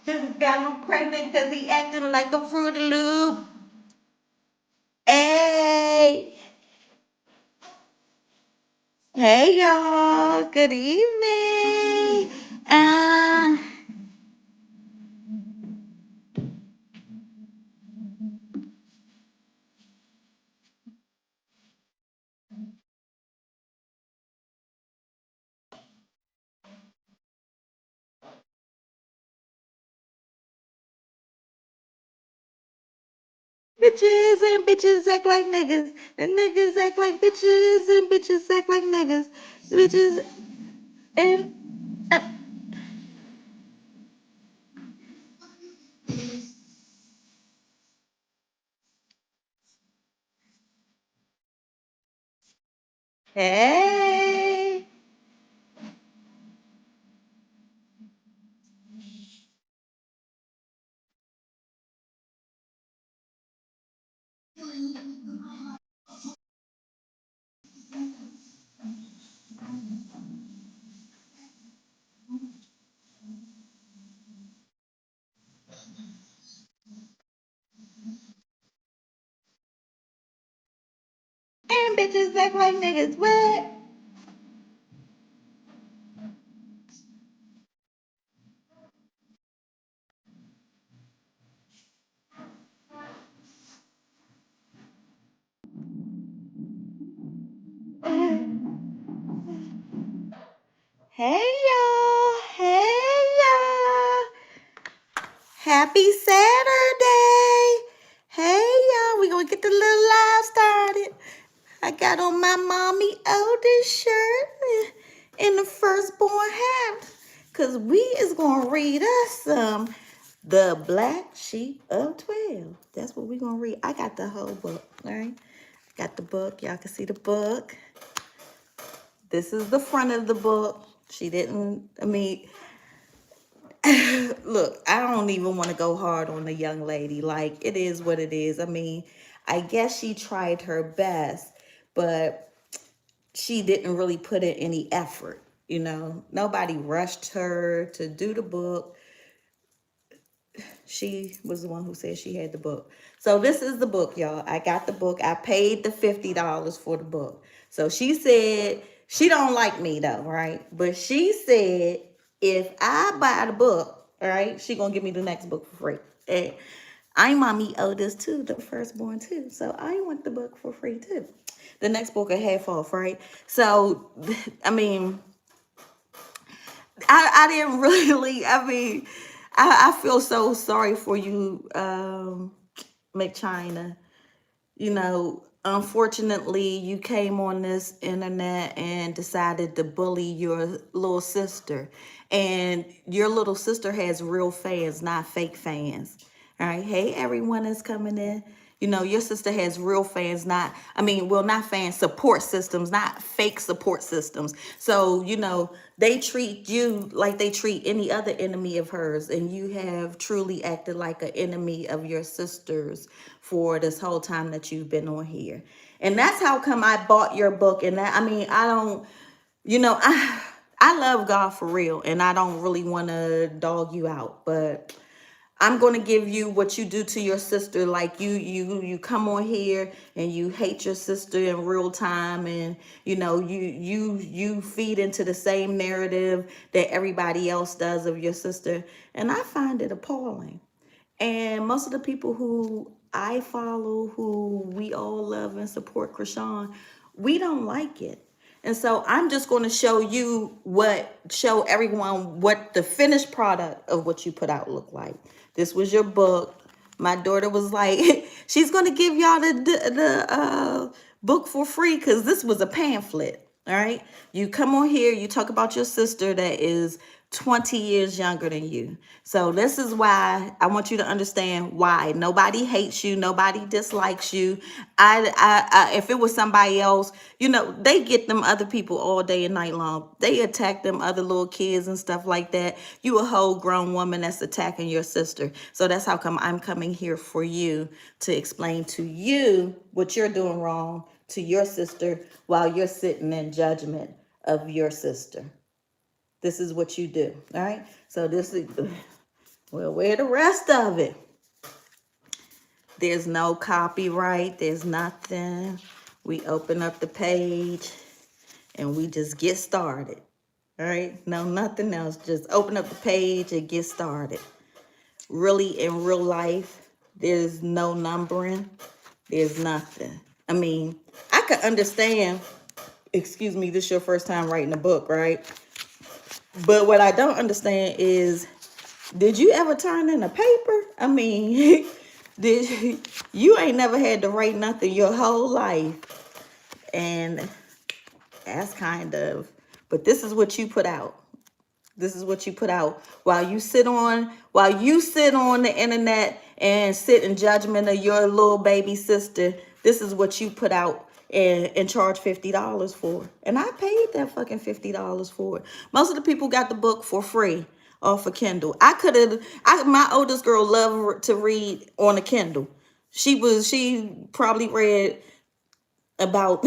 Just got him pregnant because he acting like a Fruity Loop. Hey, hey y'all. Good evening. Uh, bitches and bitches act like niggas, and niggas act like bitches, and bitches act like niggas, bitches and. Uh, hey. And bitches act like niggas. What? Hey y'all. Hey y'all. Happy Saturday. Hey y'all. We gonna get the little live started. I got on my mommy oldest shirt in the firstborn hat. Cause we is gonna read us some The Black Sheep of 12. That's what we gonna read. I got the whole book, all right? Got the book. Y'all can see the book. This is the front of the book. She didn't, I mean, look, I don't even want to go hard on the young lady. Like, it is what it is. I mean, I guess she tried her best, but she didn't really put in any effort. You know, nobody rushed her to do the book. She was the one who said she had the book. So this is the book, y'all. I got the book. I paid the $50 for the book. So she said she don't like me though, right? But she said if I buy the book, all right, she gonna give me the next book for free. And I'm mommy oldest too, the firstborn too. So I want the book for free too. The next book a half off, right? So I mean, I didn't really. I mean, I feel so sorry for you, McChina. You know, unfortunately, you came on this internet and decided to bully your little sister, and your little sister has real fans, not fake fans. All right, hey, everyone is coming in. You know, your sister has real fans, not, I mean, well, not fans, support systems, not fake support systems. So, you know, they treat you like they treat any other enemy of hers. And you have truly acted like an enemy of your sisters for this whole time that you've been on here. And that's how come I bought your book. And that, I mean, I don't, you know, I love God for real. And I don't really want to dog you out. But I'm going to give you what you do to your sister. Like you come on here and you hate your sister in real time, and you know you feed into the same narrative that everybody else does of your sister, and I find it appalling. And most of the people who I follow, who we all love and support Krishan, we don't like it. And so I'm just going to show everyone what the finished product of what you put out look like. This was your book. My daughter was like, she's going to give y'all the book for free because this was a pamphlet. All right. You come on here, you talk about your sister that is 20 years younger than you. So this is why I want you to understand why nobody hates you, nobody dislikes you. If it was somebody else, you know, they get them other people all day and night long. They attack them other little kids and stuff like that. You a whole grown woman that's attacking your sister. So that's how come I'm coming here for you to explain to you what you're doing wrong to your sister while you're sitting in judgment of your sister. This is what you do. All right. So this is, Well, where the rest of it? There's no copyright. There's nothing. We open up the page and we just get started. All right? No, nothing else. Just open up the page and get started. Really, in real life, there's no numbering. There's nothing. I mean, I could understand, excuse me, this is your first time writing a book, right? But what I don't understand is, did you ever turn in a paper? I mean, did you ain't never had to write nothing your whole life. And that's kind of, but this is what you put out. This is what you put out while you sit on the internet and sit in judgment of your little baby sister. This is what you put out and charge $50 for. And I paid that fucking $50 for it. Most of the people got the book for free off of Kindle. My oldest girl loved to read on a Kindle. She probably read about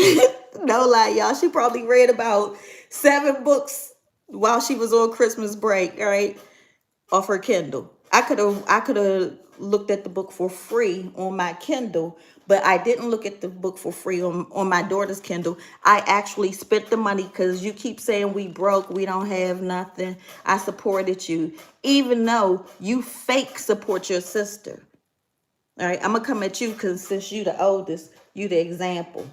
no lie, y'all. She probably read about 7 books while she was on Christmas break, right? Off her Kindle. I could have looked at the book for free on my Kindle, but I didn't look at the book for free on my daughter's Kindle. I actually spent the money because you keep saying we broke, we don't have nothing. I supported you, even though you fake support your sister. All right, I'm gonna come at you because since you the oldest, you the example.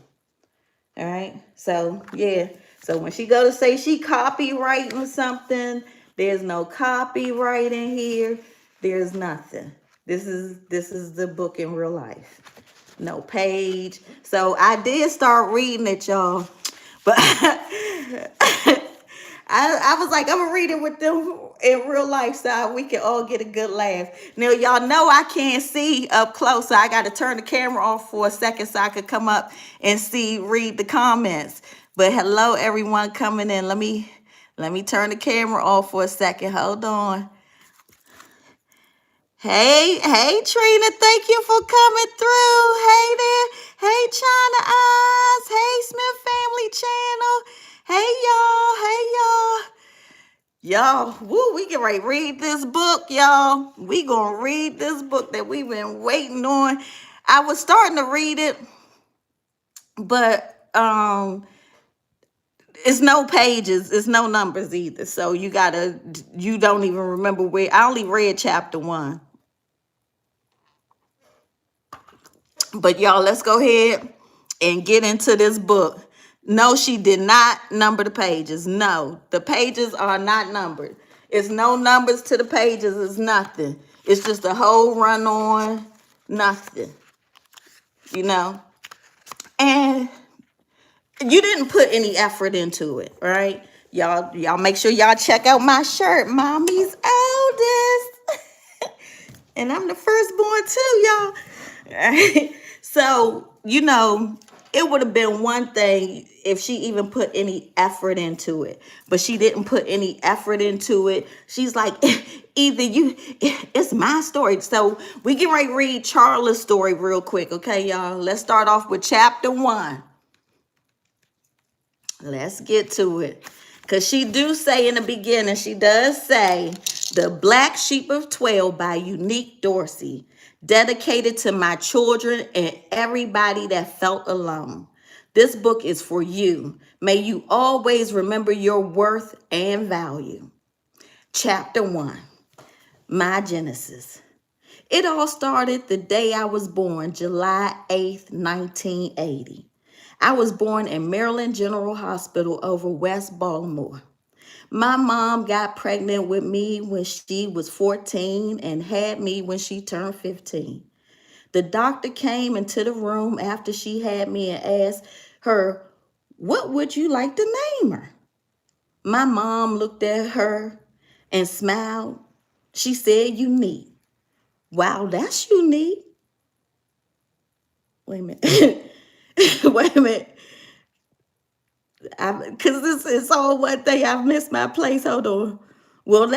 All right. So yeah. So when she go to say she copywriting something, there's no copyright in here. There's nothing. This is the book in real life. No page. So I did start reading it, y'all. But I was like, I'm gonna read it with them in real life so we can all get a good laugh. Now, y'all know I can't see up close, so I got to turn the camera off for a second so I could come up and read the comments. But hello, everyone coming in. Let me turn the camera off for a second. Hold on. Hey, Trina, thank you for coming through. Hey there. Hey, China Eyes. Hey, Smith Family Channel. Hey, y'all. Hey, y'all. Y'all, woo, we get ready to read this book, y'all. We gonna read this book that we've been waiting on. I was starting to read it, but it's no pages, it's no numbers either. So you don't even remember where. I only read chapter 1. But y'all, let's go ahead and get into this book. No, she did not number the pages. No, the pages are not numbered. It's no numbers to the pages. It's nothing. It's just a whole run on, nothing. You know? And you didn't put any effort into it, right? Y'all make sure y'all check out my shirt. Mommy's oldest. And I'm the firstborn too, y'all. So, it would have been one thing if she even put any effort into it. But she didn't put any effort into it. She's like, it's my story. So we get ready to read Charlotte's story real quick, okay, y'all? Let's start off with chapter 1. Let's get to it. Because she do say in the beginning, she does say, The Black Sheep of 12 by Unique Dorsey, dedicated to my children and everybody that felt alone. This book is for you. May you always remember your worth and value. Chapter 1, My Genesis. It all started the day I was born, July 8th, 1980. I was born in Maryland General Hospital over West Baltimore. My mom got pregnant with me when she was 14 and had me when she turned 15. The doctor came into the room after she had me and asked her, "What would you like to name her?" My mom looked at her and smiled. She said, "Unique." Wow, that's unique. Wait a minute. Wait a minute. Because this is all one thing. I've missed my place. Hold on. Well,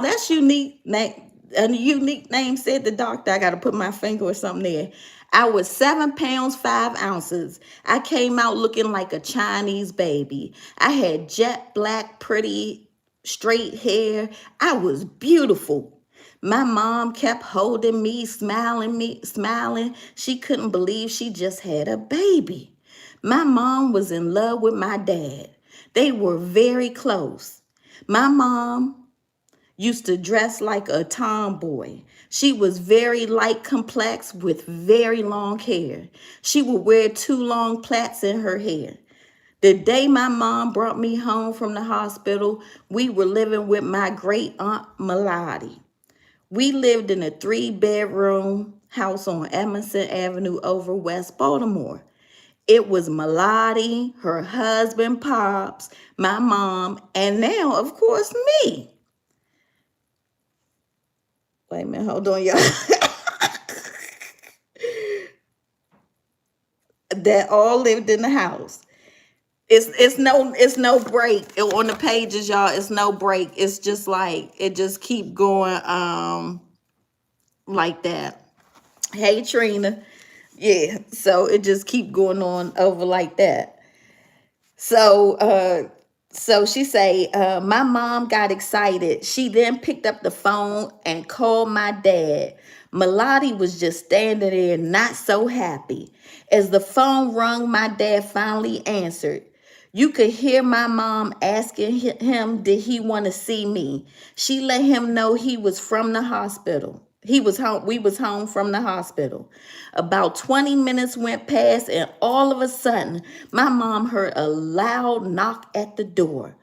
that's unique. A unique name, said the doctor. I got to put my finger or something there. I was 7 pounds, 5 ounces. I came out looking like a Chinese baby. I had jet black, pretty, straight hair. I was beautiful. My mom kept holding me, smiling. She couldn't believe she just had a baby. My mom was in love with my dad. They were very close. My mom used to dress like a tomboy. She was very light complex with very long hair. She would wear two long plaits in her hair. The day my mom brought me home from the hospital, we were living with my great aunt Melody. We lived in a 3-bedroom house on Emerson Avenue over West Baltimore. It was Melody, her husband, Pops, my mom, and now, of course, me. Wait a minute, hold on, y'all. That all lived in the house. It's no break on the pages, y'all. It's no break. It's just like it just keep going like that. Hey Trina. Yeah. So it just keep going on over like that. So so she say, my mom got excited. She then picked up the phone and called my dad. Melody was just standing there, not so happy. As the phone rung, my dad finally answered. You could hear my mom asking him, did he want to see me? She let him know he was from the hospital. He was home. We was home from the hospital. About 20 minutes went past, and all of a sudden, my mom heard a loud knock at the door.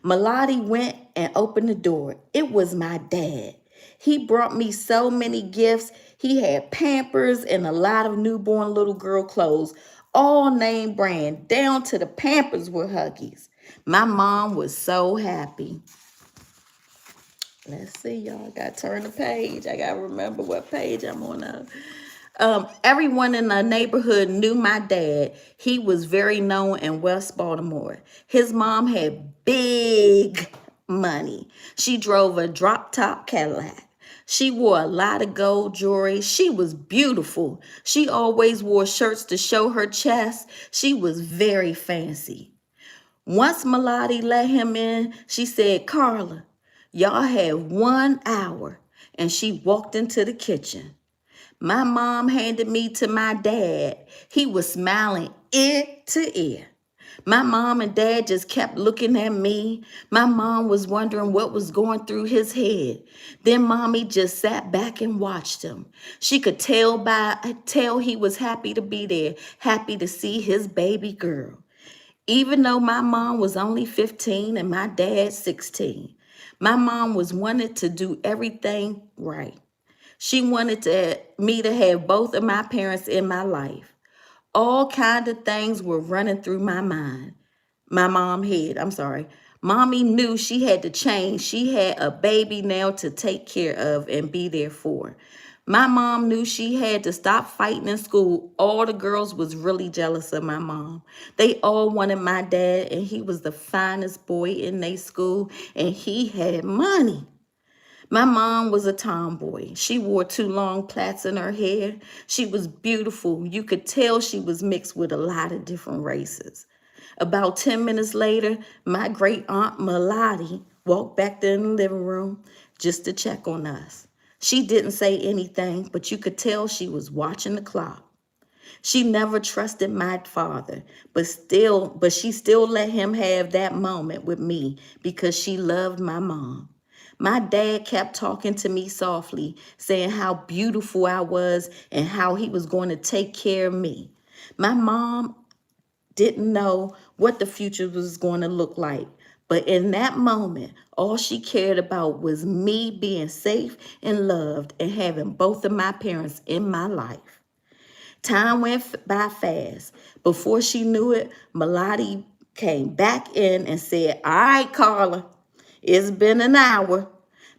Melody went and opened the door. It was my dad. He brought me so many gifts. He had Pampers and a lot of newborn little girl clothes, all name brand, down to the Pampers were Huggies. My mom was so happy. Let's see, y'all. I got to turn the page. I got to remember what page I'm on now. Everyone in the neighborhood knew my dad. He was very known in West Baltimore. His mom had big money. She drove a drop top Cadillac. She wore a lot of gold jewelry. She was beautiful. She always wore shirts to show her chest. She was very fancy. Once Melody let him in, she said, Carla, y'all have 1 hour. And she walked into the kitchen. My mom handed me to my dad. He was smiling ear to ear. My mom and dad just kept looking at me. My mom was wondering what was going through his head. Then mommy just sat back and watched him. She could tell he was happy to be there, happy to see his baby girl. Even though my mom was only 15 and my dad 16, my mom was wanted to do everything right. She wanted me to have both of my parents in my life. All kind of things were running through my mind. My mom head, I'm sorry. Mommy knew she had to change. She had a baby now to take care of and be there for. My mom knew she had to stop fighting in school. All the girls was really jealous of my mom. They all wanted my dad, and he was the finest boy in their school, and he had money. My mom was a tomboy. She wore two long plaits in her hair. She was beautiful. You could tell she was mixed with a lot of different races. About 10 minutes later, my great aunt Melody walked back in the living room just to check on us. She didn't say anything, but you could tell she was watching the clock. She never trusted my father, but she still let him have that moment with me because she loved my mom. My dad kept talking to me softly, saying how beautiful I was and how he was going to take care of me. My mom didn't know what the future was going to look like. But in that moment, all she cared about was me being safe and loved and having both of my parents in my life. Time went by fast. Before she knew it, Melody came back in and said, all right, Carla, it's been an hour.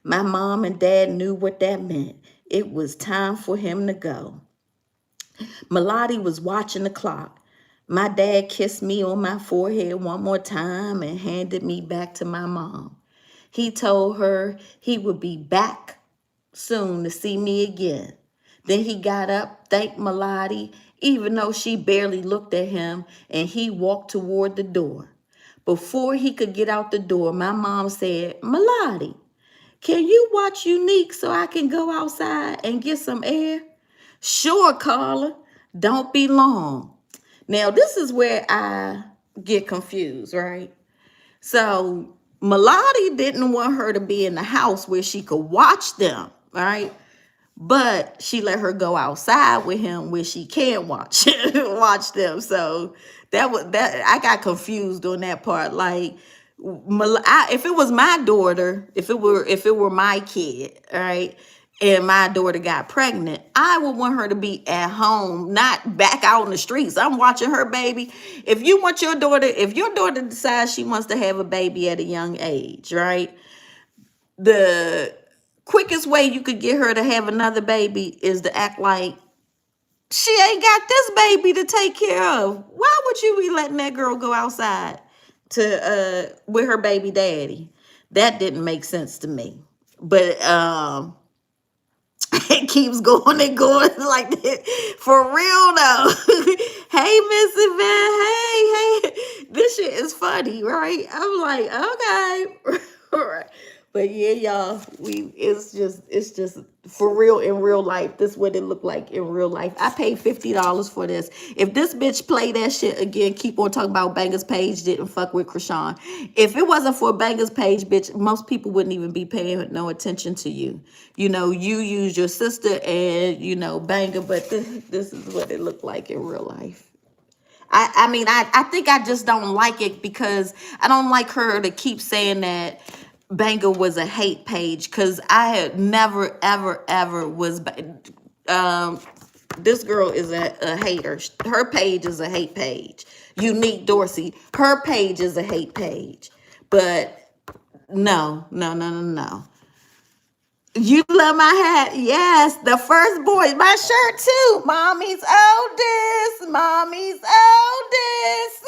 My mom and dad knew what that meant. It was time for him to go. Melody was watching the clock. My dad kissed me on my forehead one more time and handed me back to my mom. He told her he would be back soon to see me again. Then he got up, thanked Melody, even though she barely looked at him, and he walked toward the door. Before he could get out the door, my mom said, Melody, Can you watch Unique so I can go outside and get some air? Sure, Carla. Don't be long. Now, this is where I get confused, right? So, Melody didn't want her to be in the house where she could watch them, right? But she let her go outside with him where she can watch watch them. So that I got confused on that part. Like, if it was my daughter, if it were my kid, right, and my daughter got pregnant, I would want her to be at home, not back out in the streets. I'm watching her baby. If your daughter decides she wants to have a baby at a young age, right? The quickest way you could get her to have another baby is to act like she ain't got this baby to take care of. Why would you be letting that girl go outside to with her baby daddy? That didn't make sense to me. But it keeps going and going like that. For real though. Hey, Miss Yvette. Hey. This shit is funny, right? I'm like, okay. Right. But yeah, y'all, it's just for real in real life. This is what it looked like in real life. I paid $50 for this. If this bitch play that shit again, keep on talking about Banger's Page didn't fuck with Krishan. If it wasn't for Banger's Page, bitch, most people wouldn't even be paying no attention to you. You know, you use your sister and Banger, but this is what it looked like in real life. I mean, I think I just don't like it because I don't like her to keep saying that Banger was a hate page, because I had never, ever, ever was. Um, this girl is a hater. Her page is a hate page. Unique Dorsey, her page is a hate page. But no, no, no, no, no. You love my hat. Yes, the first boy. My shirt too. Mommy's oldest. Mommy's oldest.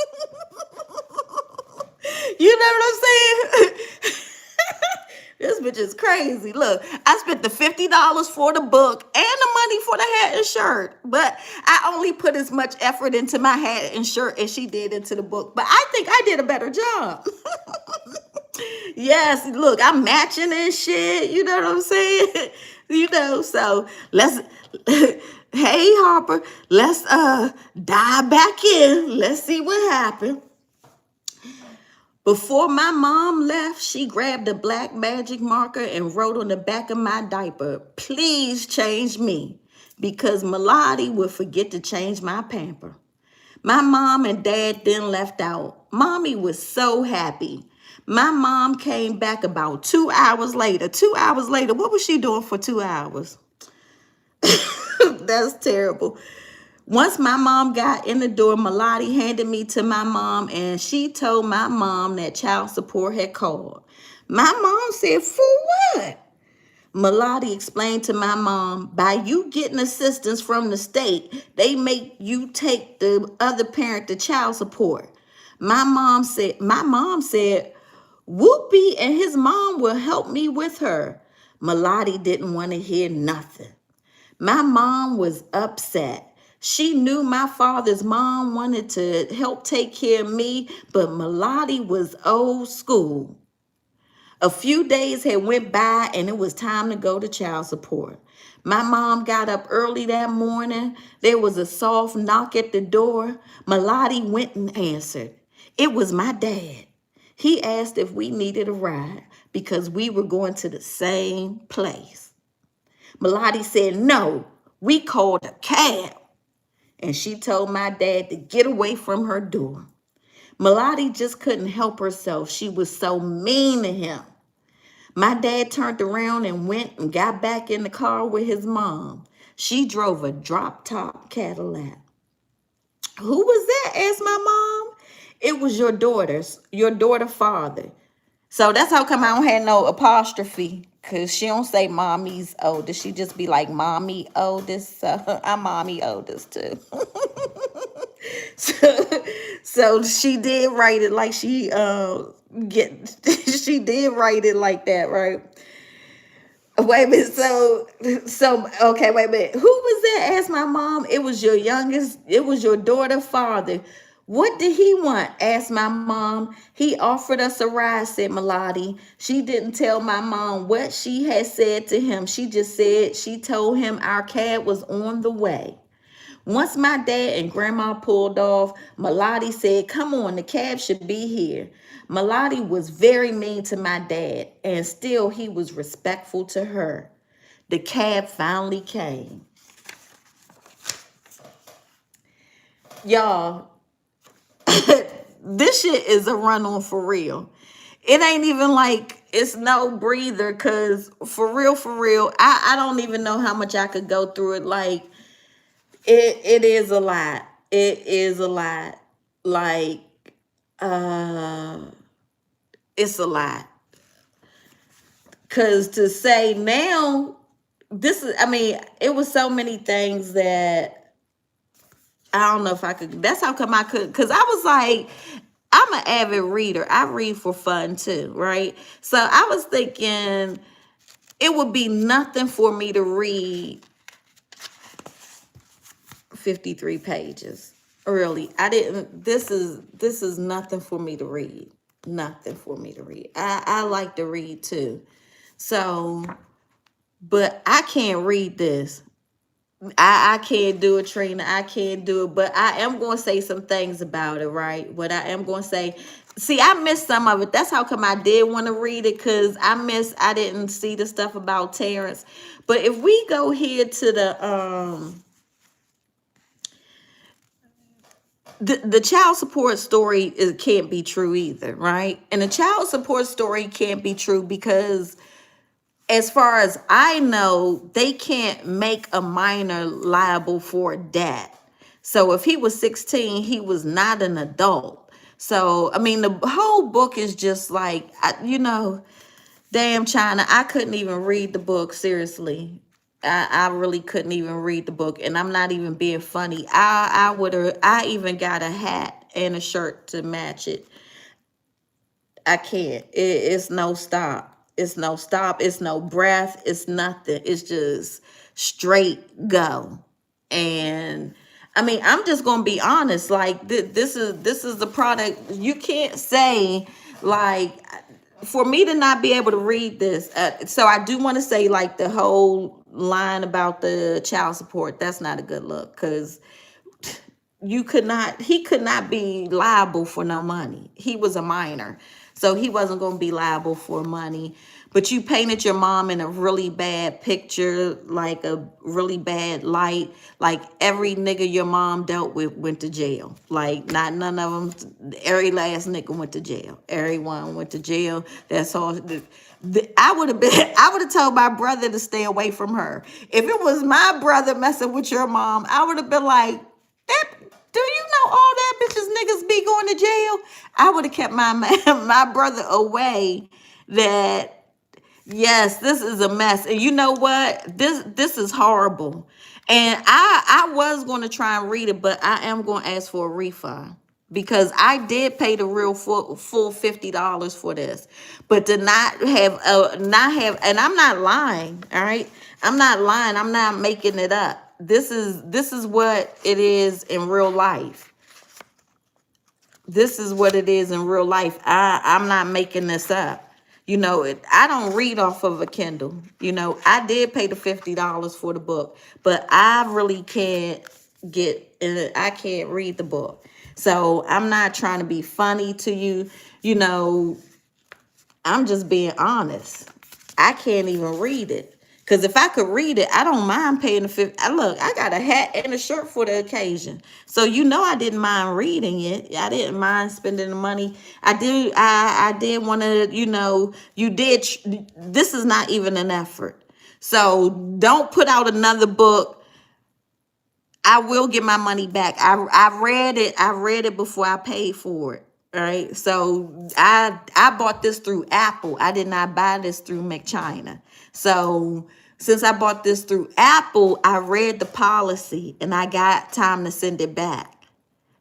You know what I'm saying? This bitch is crazy. Look, I spent the $50 for the book and the money for the hat and shirt. But I only put as much effort into my hat and shirt as she did into the book. But I think I did a better job. Yes, look, I'm matching and shit. You know what I'm saying? So let's hey Harper, let's dive back in. Let's see what happened. Before my mom left, she grabbed a black magic marker and wrote on the back of my diaper, "Please change me," because Melody would forget to change my pamper. My mom and dad then left out. Mommy was so happy. My mom came back about 2 hours later. 2 hours later, what was she doing for 2 hours? That's terrible. Once my mom got in the door, Melody handed me to my mom, and she told my mom that child support had called. My mom said, "For what?" Melody explained to my mom, "By you getting assistance from the state, they make you take the other parent to child support." My mom said, "Whoopi and his mom will help me with her." Melody didn't want to hear nothing. My mom was upset. She knew my father's mom wanted to help take care of me, but Melody was old school. A few days had went by and it was time to go to child support. My mom got up early that morning. There was a soft knock at the door. Melody went and answered. It was my dad. He asked if we needed a ride because we were going to the same place. Melody said, "No, we called a cab." And she told my dad to get away from her door. Melody just couldn't help herself. She was so mean to him. My dad turned around and went and got back in the car with his mom. She drove a drop-top Cadillac. "Who was that?" asked my mom. "It was your daughter father." So that's how come I don't have no apostrophe, because she don't say mommy's oldest. She just be like mommy oldest. So I'm mommy oldest too. so she did write it like she did write it like that, right? Wait a minute. So okay, wait a minute. "Who was that?" asked my mom. It was your daughter father." What did he want? Asked my mom. He offered us a ride, said Melody. She didn't tell my mom what she had said to him. She just said she told him our cab was on the way. Once my dad and grandma pulled off, Melody said, "Come on, the cab should be here." Melody was very mean to my dad, and still he was respectful to her. The cab finally came. Y'all, this shit is a run on for real. It ain't even like it's no breather, because for real, I don't even know how much I could go through it. Like, it is a lot. It is a lot. Like, uh it's a lot. Cause to say now, this is, I mean, it was so many things that I don't know if I could. That's how come I could. Cause I was like, I'm an avid reader. I read for fun too, right? So I was thinking it would be nothing for me to read 53 pages early. I didn't, this is nothing for me to read. Nothing for me to read. I like to read too. So, but I can't read this. I can't do it, Trina. I can't do it. But I am going to say some things about it, right? What I am going to say. See, I missed some of it. That's how come I did want to read it, because I didn't see the stuff about Terrence. But if we go here to the child support story, it can't be true either, right? And the child support story can't be true because, as far as I know, they can't make a minor liable for debt. So if he was 16, he was not an adult. So, I mean, the whole book is just like, damn, China, I couldn't even read the book, seriously. I really couldn't even read the book. And I'm not even being funny. I even got a hat and a shirt to match it. I can't. It's no stop. It's no stop. It's no breath. It's nothing. It's just straight go. And I mean, I'm just gonna be honest. Like, this is the product. You can't say, like, for me to not be able to read this. So I do want to say, like, the whole line about the child support. That's not a good look, because he could not be liable for no money. He was a minor, so he wasn't going to be liable for money. But you painted your mom in a really bad picture, like a really bad light. Like, every nigga your mom dealt with went to jail. Like, not none of them. Every last nigga went to jail. Everyone went to jail. That's all. I would have been. I would have told my brother to stay away from her. If it was my brother messing with your mom, I would have been like, that. Do you know all that bitches niggas be going to jail? I would have kept my my brother away. That, yes, this is a mess. And you know what? This is horrible. And I was going to try and read it, but I am going to ask for a refund, because I did pay the real full $50 for this. But to not have, and I'm not lying, all right? I'm not lying. I'm not making it up. This is what it is in real life. This is what it is in real life. I'm not making this up. I don't read off of a Kindle. I did pay the $50 for the book, but I really can't I can't read the book. So I'm not trying to be funny to you. I'm just being honest. I can't even read it. Because if I could read it, I don't mind paying the 50. Look, I got a hat and a shirt for the occasion. So I didn't mind reading it. I didn't mind spending the money. I did want to, this is not even an effort. So don't put out another book. I will get my money back. I read it. I read it before I paid for it. All right. So I bought this through Apple. I did not buy this through McChina. So since I bought this through Apple, I read the policy and I got time to send it back.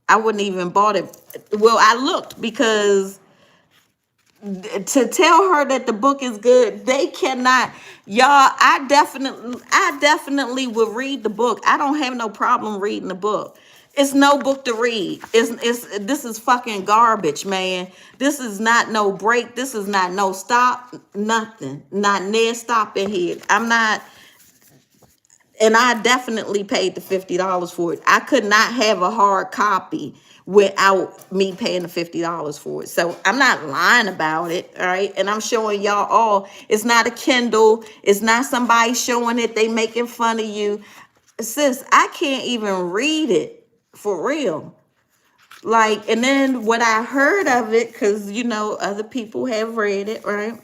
I wouldn't even bought it. Well, I looked, because to tell her that the book is good, they cannot. Y'all, I definitely would read the book. I don't have no problem reading the book. It's no book to read. It's this is fucking garbage, man. This is not no break. This is not no stop. Nothing. Not near stopping here. I'm not. And I definitely paid the $50 for it. I could not have a hard copy without me paying the $50 for it. So I'm not lying about it, all right? And I'm showing y'all all. It's not a Kindle. It's not somebody showing it. They making fun of you. Sis, I can't even read it for real. Like, and then what I heard of it, because, you know, other people have read it, right?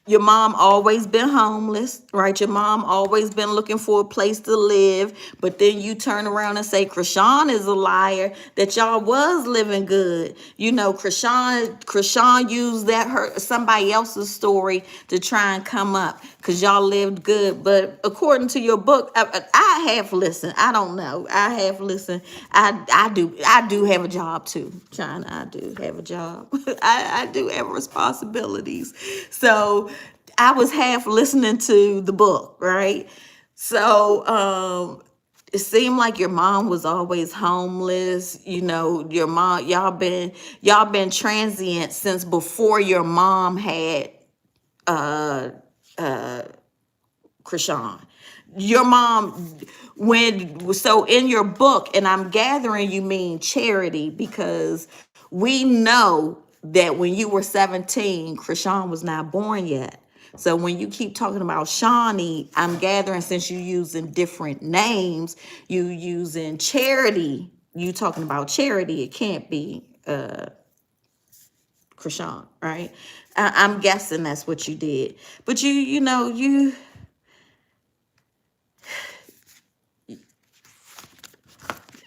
Your mom always been homeless, right? Your mom always been looking for a place to live. But then you turn around and say Krishan is a liar, that y'all was living good. You know, Krishan used that somebody else's story to try and come up because y'all lived good. But according to your book, I have listened. I don't know. I have listened. I do have a job too, China. I do have a job. I do have responsibilities. So I was half listening to the book, right? So it seemed like your mom was always homeless. You know, your mom, y'all been transient since before your mom had Krishan. Your mom, so in your book, and I'm gathering you mean Charity, because we know that when you were 17, Krishan was not born yet. So when you keep talking about Shawnee, I'm gathering since you using different names, you using Charity, you talking about Charity, it can't be Krishan, right? I'm guessing that's what you did. But you know,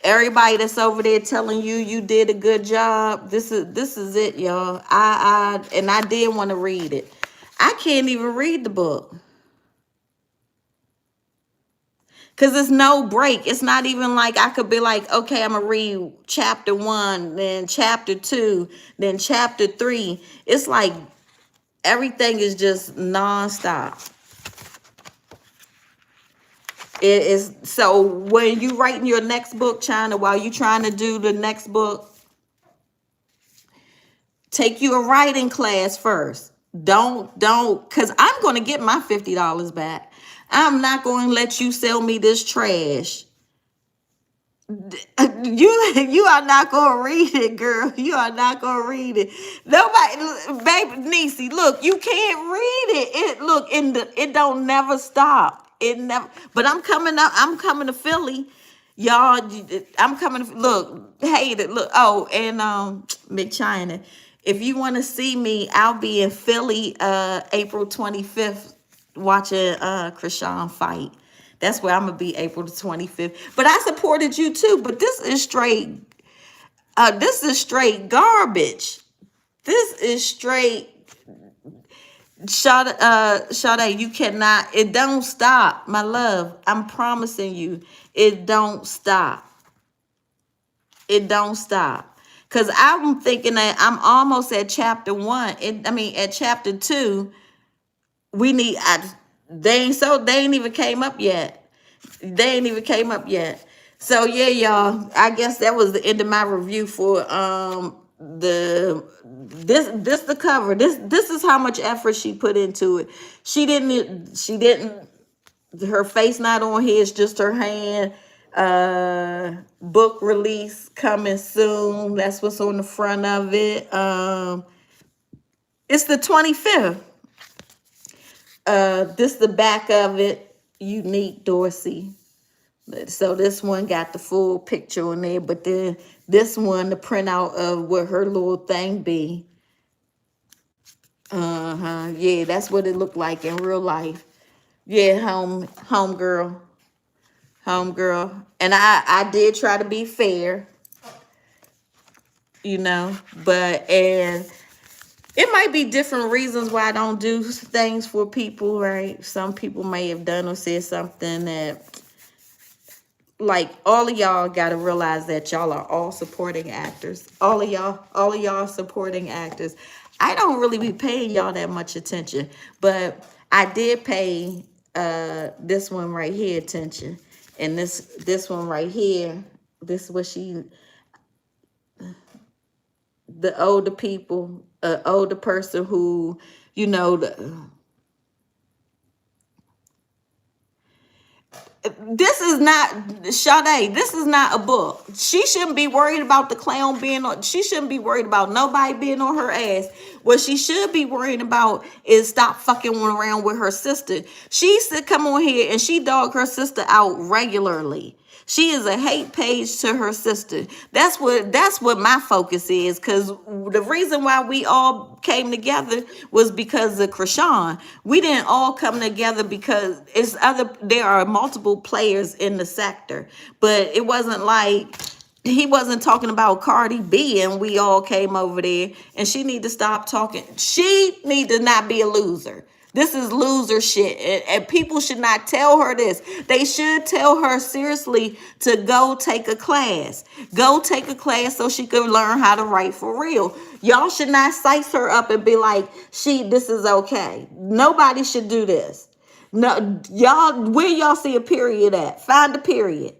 everybody that's over there telling you you did a good job. This is it, y'all. I did want to read it. I can't even read the book because it's no break. It's not even like I could be like, okay, I'm gonna read chapter 1, then chapter 2, then chapter 3. It's like everything is just nonstop. It is. So when you writing your next book, China, while you trying to do the next book, take you a writing class first. Don't, because I'm going to get my $50 back. I'm not going to let you sell me this trash. You are not gonna read it, girl. You are not gonna read it. Nobody, baby Niecy, look, you can't read it. It don't never stop. It never. But I'm coming up. I'm coming to Philly, y'all. I'm coming. Look, hey, look. Oh, and Big China. If you want to see me, I'll be in Philly, April 25th, watching Krishan fight. That's where I'm gonna be April the 25th. But I supported you too. But this is straight garbage. This is straight Sade, you cannot, it don't stop, my love. I'm promising you, it don't stop. It don't stop. Cause I'm thinking that I'm almost at chapter 1. At chapter 2, we need they ain't even came up yet. They ain't even came up yet. So yeah, y'all. I guess that was the end of my review for this the cover. This is how much effort she put into it. She didn't her face not on here, it's just her hand. Book release coming soon. That's what's on the front of it. It's the 25th. This the back of it. Unique Dorsey. So this one got the full picture on there, but then this one, the printout of what her little thing be. Yeah, that's what it looked like in real life. Yeah, home girl. And I did try to be fair, and it might be different reasons why I don't do things for people, right? Some people may have done or said something that, like, all of y'all got to realize that y'all are all supporting actors. All of y'all supporting actors. I don't really be paying y'all that much attention, but I did pay this one right here attention. And this one right here, this is what she, the older people, older person who, you know, this is not Sade. This is not a book. She shouldn't be worried about the clown being on. She shouldn't be worried about nobody being on her ass. What she should be worrying about is stop fucking around with her sister. She used to come on here and she dog her sister out regularly. She is a hate page to her sister. That's what my focus is. Cause the reason why we all came together was because of Krishan. We didn't all come together because there are multiple players in the sector. But it wasn't like he wasn't talking about Cardi B and we all came over there, and she need to stop talking. She need to not be a loser. This is loser shit. And people should not tell her this. They should tell her seriously to go take a class. Go take a class so she could learn how to write for real. Y'all should not size her up and be like, this is okay. Nobody should do this. No, y'all, where y'all see a period at? Find a period.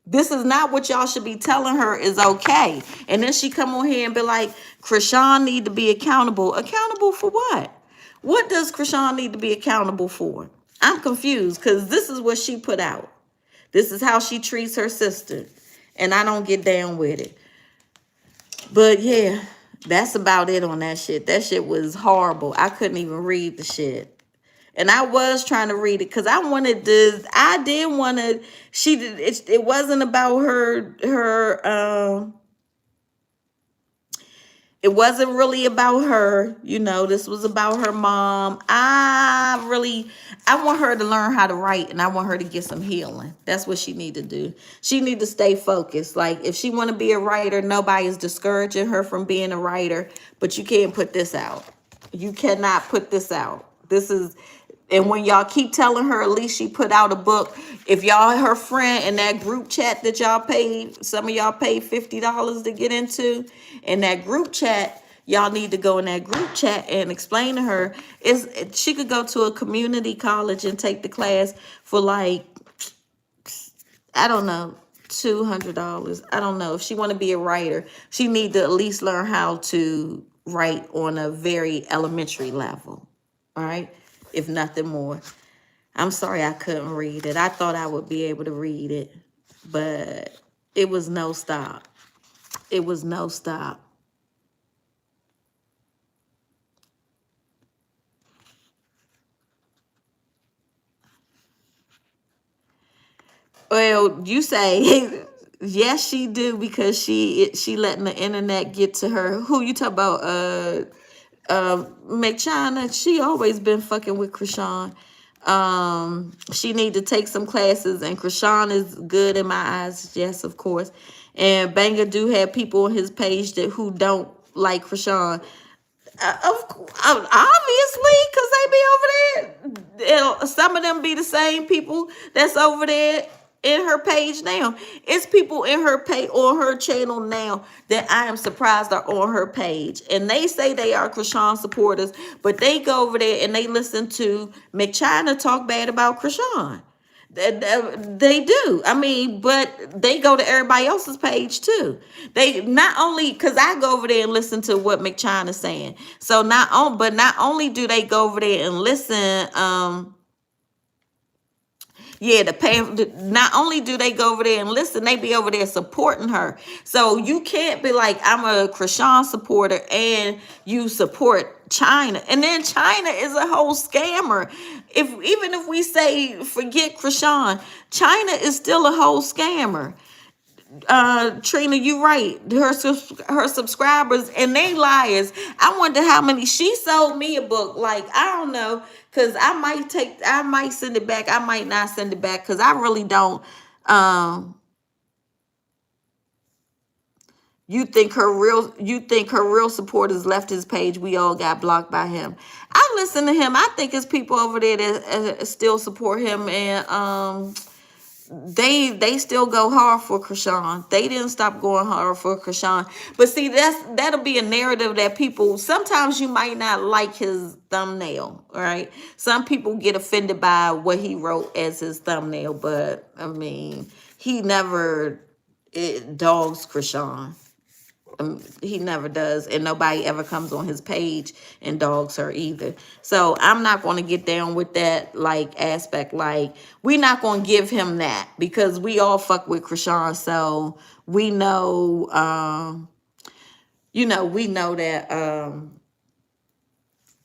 This is not what y'all should be telling her is okay. And then she come on here and be like, Krishan need to be accountable. Accountable for what? What does Krishan need to be accountable for? I'm confused because this is what she put out. This is how she treats her sister. And I don't get down with it. But yeah, that's about it on that shit. That shit was horrible. I couldn't even read the shit. And I was trying to read it because I did want to, it wasn't about it wasn't really about her. This was about her mom. I want her to learn how to write, and I want her to get some healing. That's what she need to do. She need to stay focused. Like, if she want to be a writer, nobody is discouraging her from being a writer, but you can't put this out. You cannot put this out. And when y'all keep telling her, at least she put out a book. If y'all her friend in that group chat that y'all paid, some of y'all paid $50 to get into, in that group chat, y'all need to go in that group chat and explain to her. She could go to a community college and take the class for like, I don't know, $200. I don't know. If she want to be a writer, she need to at least learn how to write on a very elementary level. All right? If nothing more. I'm sorry I couldn't read it. I thought I would be able to read it, but it was no stop. It was no stop. Well, you say, yes, she do, because she letting the internet get to her. Who you talk about? McChina, she always been fucking with Krishan. She need to take some classes, and Krishan is good in my eyes. Yes, of course. And Banger do have people on his page who don't like Krishan. Obviously, because they be over there. Some of them be the same people that's over there in her page now. It's people in her page on her channel now that I am surprised are on her page, and they say they are Krishan supporters, but they go over there and they listen to McChina talk bad about Krishan. They do. I mean, but they go to everybody else's page too. They not only, because I go over there and listen to what McChina's saying. So not only do they go over there and listen, not only do they go over there and listen, they be over there supporting her. So you can't be like, I'm a Krishan supporter and you support China. And then China is a whole scammer. Even if we say forget Krishan, China is still a whole scammer. Trina, you right. Her subscribers, and they liars. I wonder how many. She sold me a book. Like, I don't know, because I might send it back. I might not send it back because I really don't. You think her real supporters left his page? We all got blocked by him. I listen to him. I think it's people over there that still support him, and they still go hard for Krishan. They didn't stop going hard for Krishan. But see, that'll be a narrative that people, sometimes you might not like his thumbnail, all right? Some people get offended by what he wrote as his thumbnail, but I mean, he never dogs Krishan. He never does, and nobody ever comes on his page and dogs her either. So I'm not going to get down with that like aspect. Like, we not going to give him that, because we all fuck with Krishan. So we know, we know that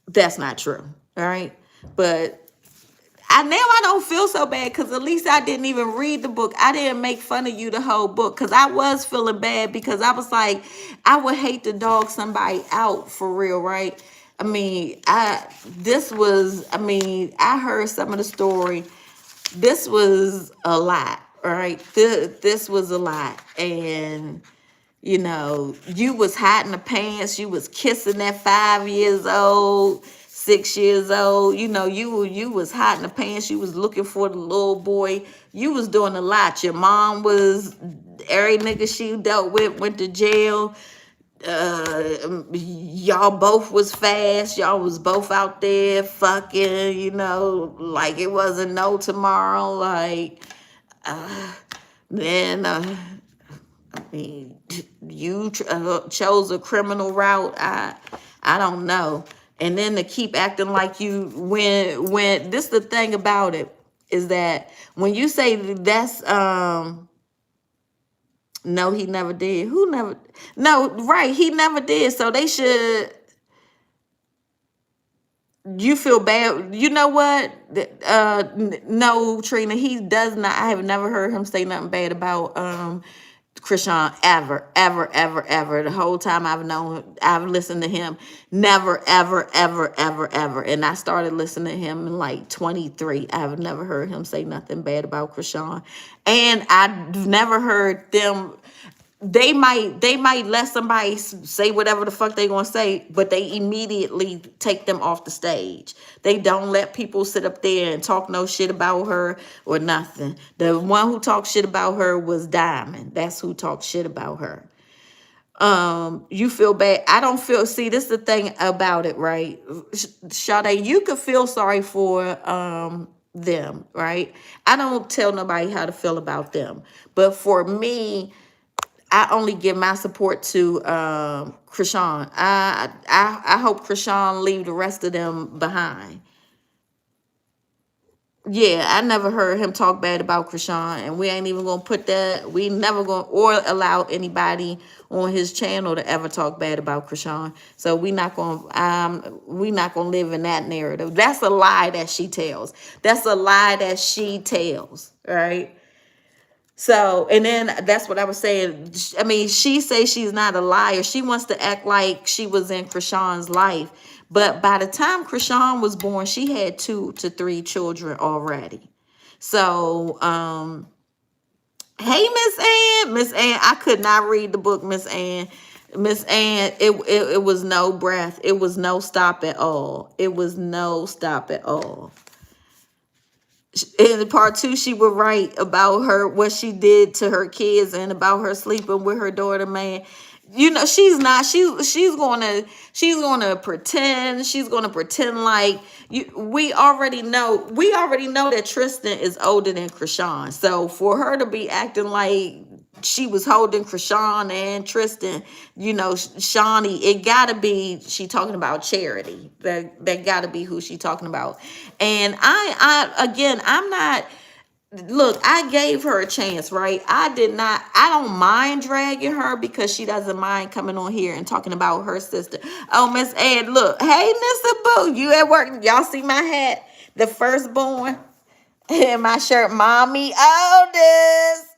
that's not true. All right, but I don't feel so bad, because at least I didn't even read the book. I didn't make fun of you the whole book, because I was feeling bad, because I was like, I would hate to dog somebody out for real, right? I mean, I heard some of the story. This was a lot, right? This was a lot. And you was hiding the pants, you was kissing that 5 years old, 6 years old, you was hiding the pants, you was looking for the little boy, you was doing a lot. Your mom was, every nigga she dealt with went to jail. Y'all both was fast, y'all was both out there fucking, like it wasn't no tomorrow. Like, then I mean, you chose a criminal route. I don't know. And then to keep acting like you, when this the thing about it, is that when you say that's no, he never did. Who never? No, right, he never did. So they should. You feel bad. You know what? No, Trina, he does not. I have never heard him say nothing bad about Krishan, ever, ever, ever, ever. The whole time I've listened to him, never, ever, ever, ever, ever. And I started listening to him in like 23. I've never heard him say nothing bad about Krishan. And I've never heard them. They might let somebody say whatever the fuck they gonna say, but they immediately take them off the stage. They don't let people sit up there and talk no shit about her or nothing. The one who talked shit about her was Diamond. That's who talked shit about her. You feel bad. I don't feel. See, this is the thing about it, right? Sade, you could feel sorry for them, right? I don't tell nobody how to feel about them, but for me, I only give my support to Krishan. I hope Krishan leave the rest of them behind. Yeah, I never heard him talk bad about Krishan, and we ain't even gonna put that. We never gonna or allow anybody on his channel to ever talk bad about Krishan. So we not gonna live in that narrative. That's a lie that she tells. That's a lie that she tells. Right. So, and then that's what I was saying. I mean, she says she's not a liar. She wants to act like she was in Krishan's life. But by the time Krishan was born, she had 2 to 3 children already. So, hey, Miss Ann, I could not read the book, Miss Ann. Miss Ann, it was no breath. It was no stop at all. It was no stop at all. In part 2, she would write about her, what she did to her kids, and about her sleeping with her daughter, man. She's not. She's gonna pretend. She's gonna pretend like you. We already know. We already know that Tristan is older than Krishan. So for her to be acting like she was holding Krishan and Tristan, Shawnee, it gotta be she talking about Charity. That gotta be who she talking about. And I'm not. Look, I gave her a chance, right? I don't mind dragging her, because she doesn't mind coming on here and talking about her sister. Oh, Miss Ed, look. Hey, Mr. Boo, you at work? Y'all see my hat? The firstborn. And my shirt, Mommy Oldest.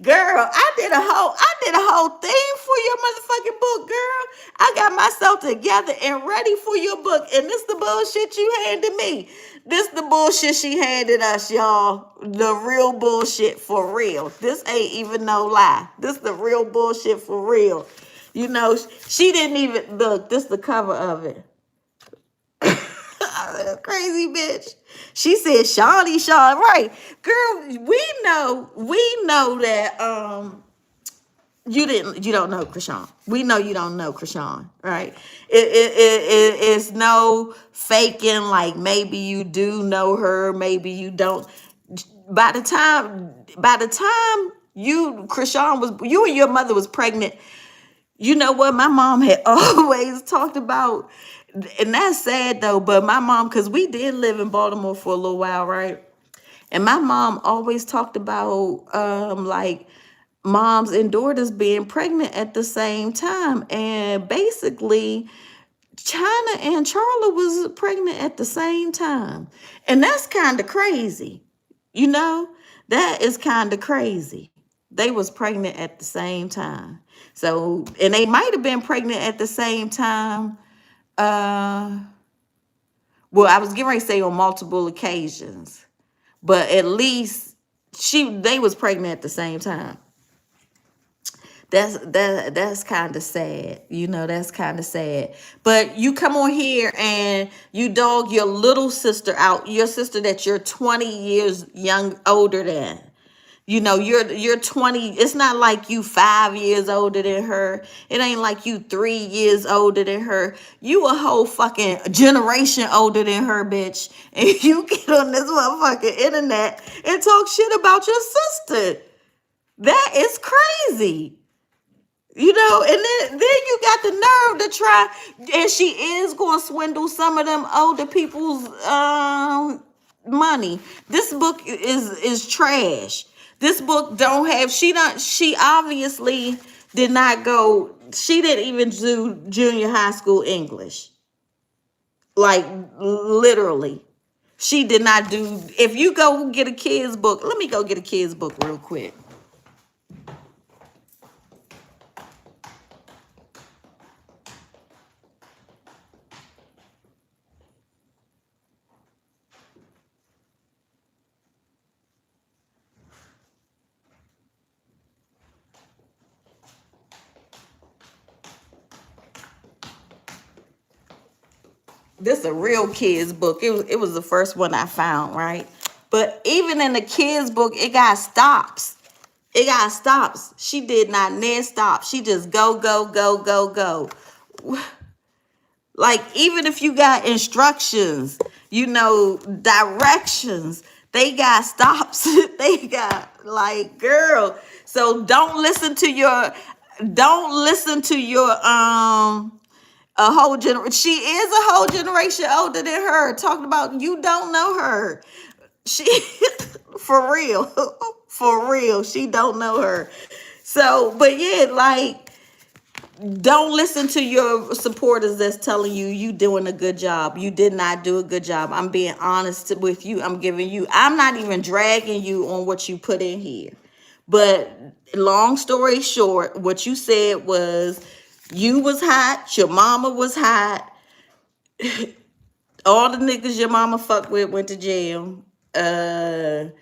Girl, I did a whole thing for your motherfucking book, girl. I got myself together and ready for your book. And this the bullshit you handed me. This the bullshit she handed us, y'all. The real bullshit for real. This ain't even no lie. This the real bullshit for real. She didn't even look. This the cover of it. Crazy bitch. She said, Shawnee Shaw, right. Girl, we know that you don't know Krishan. We know you don't know Krishan, right? It's no faking, like maybe you do know her, maybe you don't. By the time you Krishan was you and your mother was pregnant, you know what my mom had always talked about, and that's sad though, but my mom, because we did live in Baltimore for a little while, right? And my mom always talked about like moms and daughters being pregnant at the same time. And basically, China and Charla was pregnant at the same time. And that's kind of crazy. You know, that is kind of crazy. They was pregnant at the same time. So, and they might have been pregnant at the same time. Uh, well, I was getting ready to say on multiple occasions, but at least they was pregnant at the same time. That's kind of sad. That's kind of sad. But you come on here and you dog your little sister out, your sister that you're 20 years older than. You're 20. It's not like you 5 years older than her. It ain't like you 3 years older than her. You a whole fucking generation older than her, bitch. And you get on this motherfucking internet and talk shit about your sister. That is crazy. And then you got the nerve to try, and she is going to swindle some of them older people's money. This book is trash. This book don't have, she obviously did not go, she didn't even do junior high school English. Like, literally. She did not do, if you go get a kid's book, let me go get a kid's book real quick. This is a real kids book. It was the first one I found, right? But even in the kids book, it got stops. It got stops. She did not near stop. She just go, go, go, go, go. Like, even if you got instructions, directions, they got stops. They got, like, girl. So don't listen to your a whole generation. She is a whole generation older than her. Talking about you don't know her. She for real. For real. She don't know her. So, but yeah, like, don't listen to your supporters that's telling you doing a good job. You did not do a good job. I'm being honest with you. I'm not even dragging you on what you put in here. But long story short, what you said was you was hot, your mama was hot, all the niggas your mama fucked with went to jail. And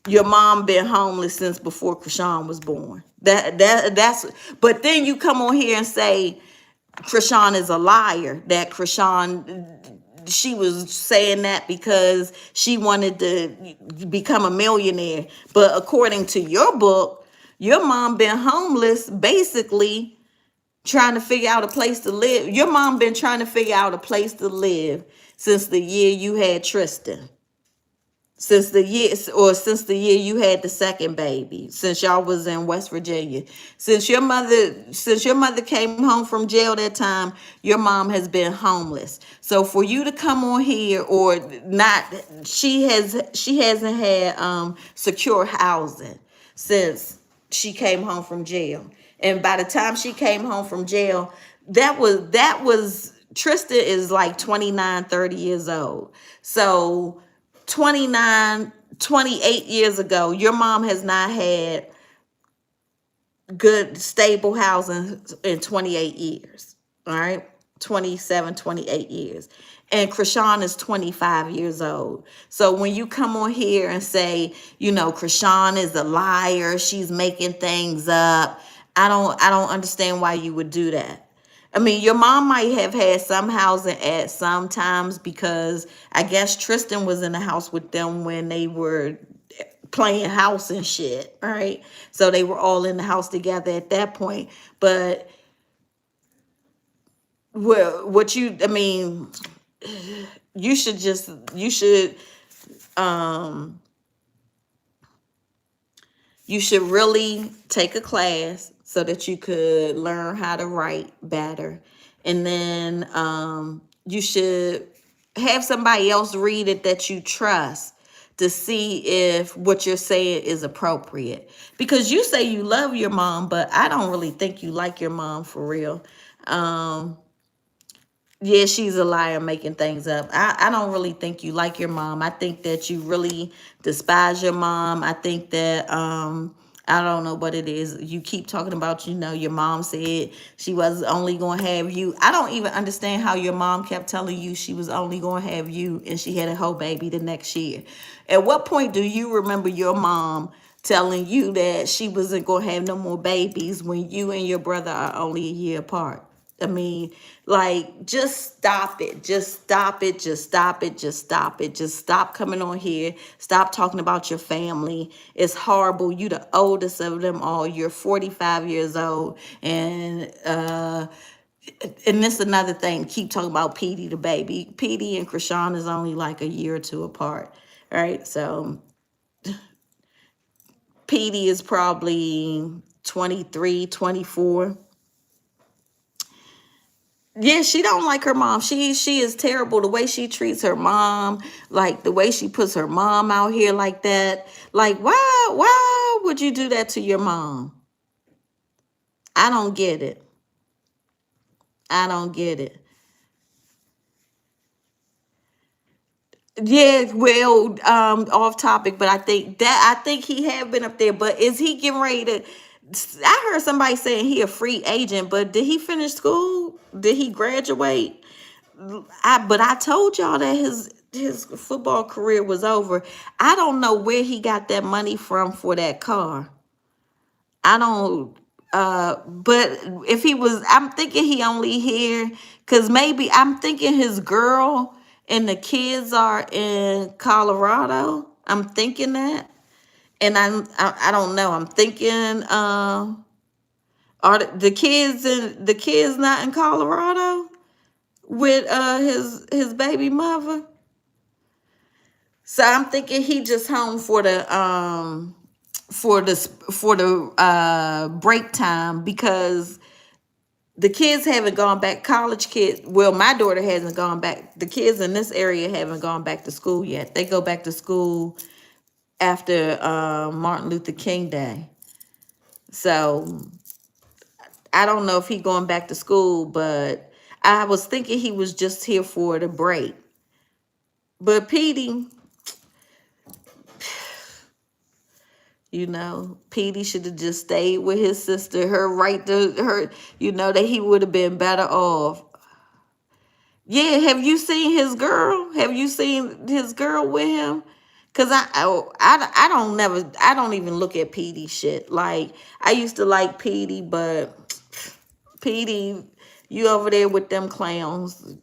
your mom been homeless since before Krishan was born. That's but then you come on here and say Krishan is a liar. That Krishan, she was saying that because she wanted to become a millionaire. But according to your book, your mom been homeless basically trying to figure out a place to live. Your mom been trying to figure out a place to live since the year you had Tristan. Since the year you had the second baby, since y'all was in West Virginia, since your mother came home from jail that time, your mom has been homeless. So for you to come on here or not, she hasn't had secure housing since she came home from jail. And by the time she came home from jail, that was Tristan is like 29, 30 years old. So 29, 28 years ago, your mom has not had good, stable housing in 28 years. All right. 27, 28 years. And Krishan is 25 years old. So when you come on here and say, Krishan is a liar, she's making things up, I don't understand why you would do that. I mean, your mom might have had some housing at some times because I guess Tristan was in the house with them when they were playing house and shit, right? So they were all in the house together at that point. But well, what you, I mean, you should just, um, you should really take a class so that you could learn how to write better. And then you should have somebody else read it that you trust to see if what you're saying is appropriate. Because you say you love your mom, but I don't really think you like your mom for real. Um, yeah, she's a liar making things up. I don't really think you like your mom. I think that you really despise your mom. I think that I don't know what it is. You keep talking about, your mom said she was only going to have you. I don't even understand how your mom kept telling you she was only going to have you and she had a whole baby the next year. At what point do you remember your mom telling you that she wasn't going to have no more babies when you and your brother are only a year apart? I mean, like, just stop it. Just stop it. Just stop it. Just stop it. Just stop coming on here. Stop talking about your family. It's horrible. You the oldest of them all. You're 45 years old. And this another thing. Keep talking about Petey the baby. Petey and Krishan is only like a year or two apart. Right? So Petey is probably 23, 24. Yeah, she don't like her mom. She is terrible. The way she treats her mom, like the way she puts her mom out here like that. Like, why would you do that to your mom? I don't get it. I don't get it. Yeah, well, off topic, but I think he have been up there. But is he getting ready to? I heard somebody saying he a free agent, but did he finish school? Did he graduate? But I told y'all that his football career was over. I don't know where he got that money from for that car. I don't but if he was, I'm thinking he only here cuz maybe I'm thinking his girl and the kids are in Colorado. I'm thinking that. And I don't know. I'm thinking are the kids not in Colorado with his baby mother? So I'm thinking he just home for the break time because the kids haven't gone back. College kids, well, my daughter hasn't gone back. The kids in this area haven't gone back to school yet. They go back to school after Martin Luther King Day. So I don't know if he going back to school, but I was thinking he was just here for the break. But Petey, Petey should have just stayed with his sister. Her right to her, that he would have been better off. Yeah, have you seen his girl? Have you seen his girl with him? Cause I don't even look at Petey shit. Like I used to like Petey, but Petey, you over there with them clowns.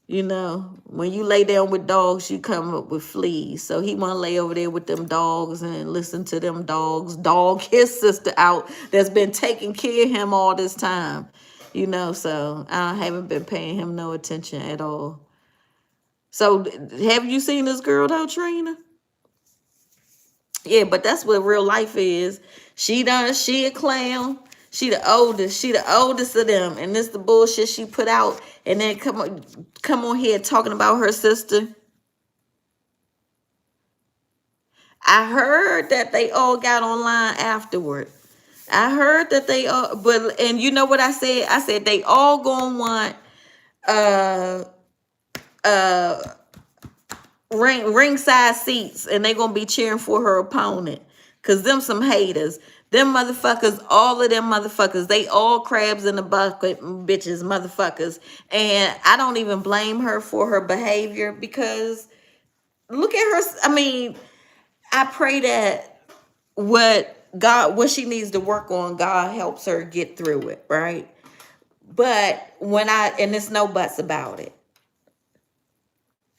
When you lay down with dogs, you come up with fleas. So he want to lay over there with them dogs and listen to them dogs dog his sister out that's been taking care of him all this time. So I haven't been paying him no attention at all. So have you seen this girl though, Trina? Yeah, but that's what real life is. She a clown. She the oldest. She the oldest of them. And this the bullshit she put out. And then come on here talking about her sister. I heard that they all got online afterward. I heard that they all, and you know what I said? I said they all gonna want uh uh ringside seats and they gonna be cheering for her opponent. Cause them some haters. Them motherfuckers, all of them motherfuckers, they all crabs in the bucket, bitches, motherfuckers. And I don't even blame her for her behavior because look at her. I mean, I pray that what she needs to work on, God helps her get through it, right? But and there's no buts about it.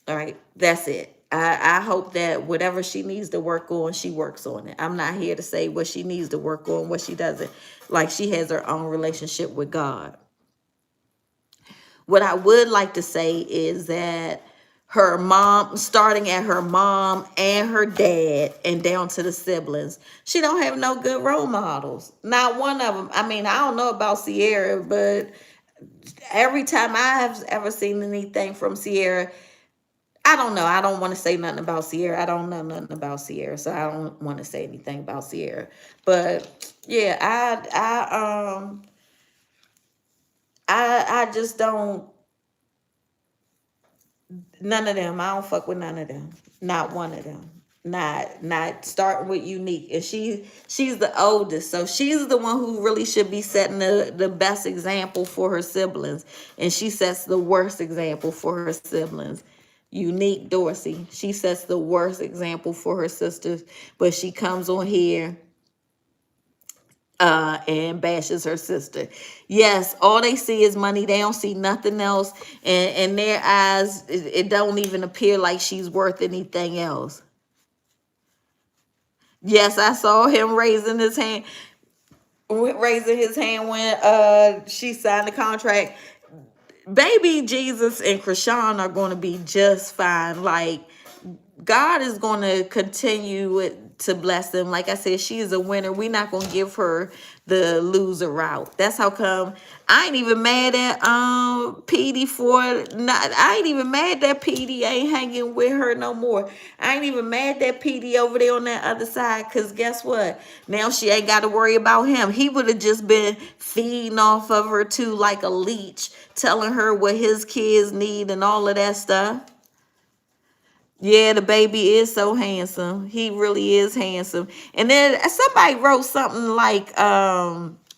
All right, that's it. I hope that whatever she needs to work on, she works on it. I'm not here to say what she needs to work on, what she doesn't. Like, she has her own relationship with God. What I would like to say is that her mom, starting at her mom and her dad and down to the siblings, she don't have no good role models. Not one of them. I mean, I don't know about Sierra, but every time I have ever seen anything from Sierra, I don't know. I don't want to say nothing about Sierra. I don't know nothing about Sierra, so I don't want to say anything about Sierra. But yeah, I just don't. None of them. I don't fuck with none of them. Not one of them. Not starting with Unique. And she's the oldest. So she's the one who really should be setting the best example for her siblings. And she sets the worst example for her siblings. Unique Dorsey. She sets the worst example for her sisters. But she comes on here and bashes her sister. Yes, all they see is money. They don't see nothing else. And in their eyes, it don't even appear like she's worth anything else. Yes, I saw him raising his hand when she signed the contract. Baby Jesus and Krishan are going to be just fine. Like, God is going to continue to bless them. Like I said, she is a winner. We're not going to give her the loser route. That's how come I ain't even mad at PD for not. I ain't even mad that PD ain't hanging with her no more. I ain't even mad that PD over there on that other side. Cause guess what? Now she ain't got to worry about him. He would have just been feeding off of her too, like a leech, telling her what his kids need and all of that stuff. Yeah, the baby is so handsome. He really is handsome. And then somebody wrote something like,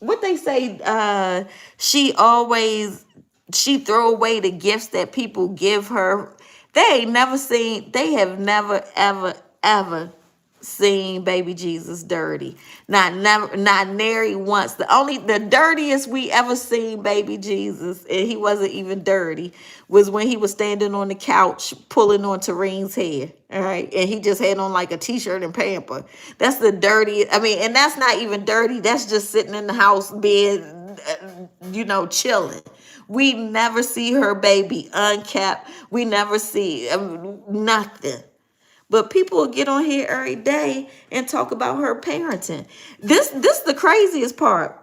what they say, she throw away the gifts that people give her. They have never, ever, ever seen baby Jesus dirty. Not nary once. The dirtiest we ever seen baby Jesus, and he wasn't even dirty, was when he was standing on the couch pulling on Tareen's hair. All right. And he just had on like a t-shirt and pamper. That's the dirty. I mean, and that's not even dirty. That's just sitting in the house being, chilling. We never see her baby uncapped. We never see nothing. But people will get on here every day and talk about her parenting. This the craziest part.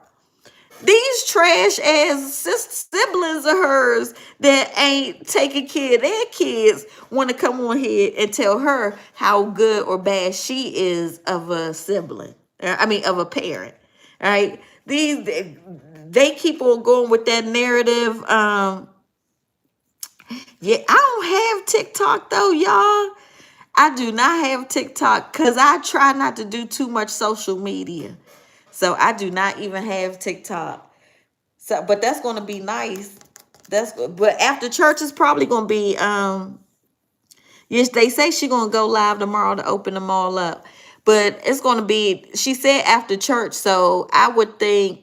These trash ass siblings of hers that ain't taking care of their kids want to come on here and tell her how good or bad she is of a sibling. I mean, of a parent. All right. They keep on going with that narrative. Yeah, I don't have TikTok though, y'all. I do not have TikTok because I try not to do too much social media. So I do not even have TikTok. So, but that's going to be nice. But after church is probably going to be, yes, they say she's going to go live tomorrow to open them all up. But it's going to be, she said after church. So I would think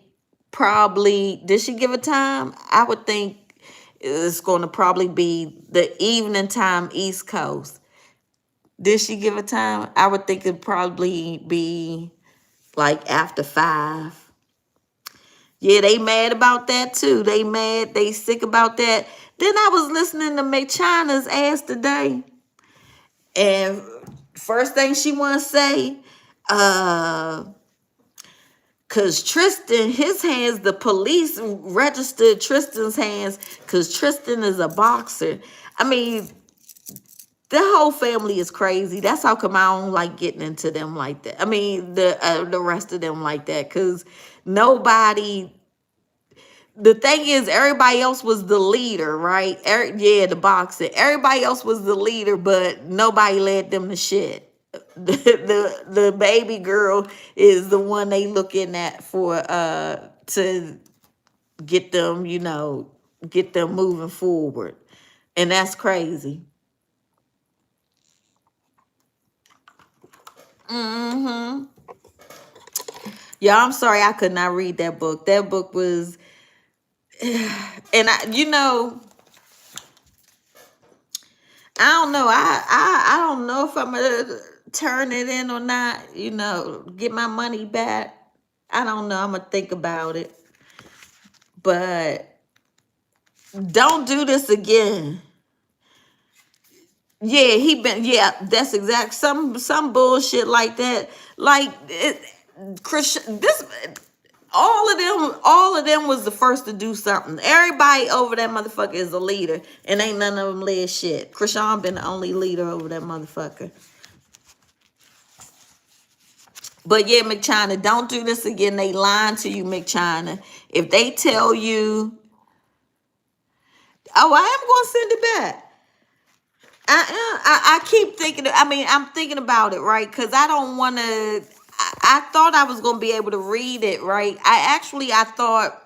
probably, did she give a time? I would think it's going to probably be the evening time, East Coast. Did she give a time? I would think it'd probably be like after 5. Yeah, they mad about that too. They mad. They sick about that. Then I was listening to McChina's ass today. And first thing she want to say, because Tristan, his hands, the police registered Tristan's hands because Tristan is a boxer. I mean, the whole family is crazy. That's how come I don't like getting into them like that. I mean, the rest of them like that, because nobody. The thing is, everybody else was the leader, right? Yeah, the boxer. Everybody else was the leader, but nobody led them to shit. The baby girl is the one they looking at for to get them, get them moving forward, and that's crazy. Mm-hmm. Yeah, I'm sorry I could not read that book. That book was, And I don't know. I don't know if I'm gonna turn it in or not. Get my money back. I don't know. I'm gonna think about it. But don't do this again. Yeah, that's exact some bullshit like that. Like Christian, this all of them was the first to do something. Everybody over that motherfucker is a leader, and ain't none of them led shit. Krishan been the only leader over that motherfucker. But yeah, McChina, don't do this again. They lying to you, McChina. If they tell you, oh, I am gonna send it back. I keep thinking. I mean, I'm thinking about it, right? Because I don't want to. I thought I was gonna be able to read it, right? I thought